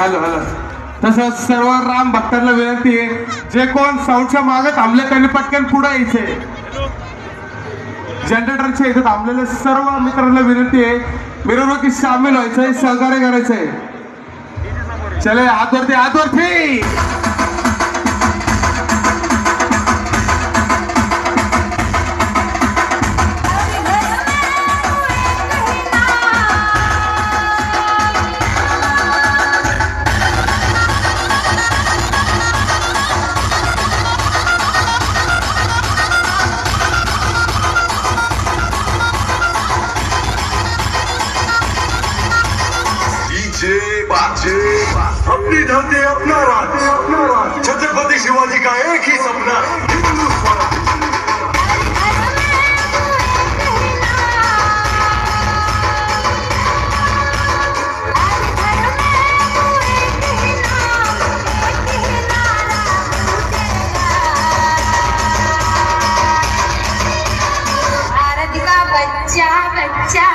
Hello hello. तसंच सर्व राम भक्तांना विनंती आहे, जे कोण साऊंडच्या मागे थांबले त्यांनी पटकन पुढे यायचे. जनरेटरच्या इथे थांबलेले सर्व मित्रांना विनंती आहे, मिरवणुकीत सामील व्हायचंय, सहकार्य करायचंय. चले हात वरती, हात वरती. अपनी धरती अपना राज, छत्रपति शिवाजी का एक ही सपना, हिंदुस्तान. भारत का बच्चा बच्चा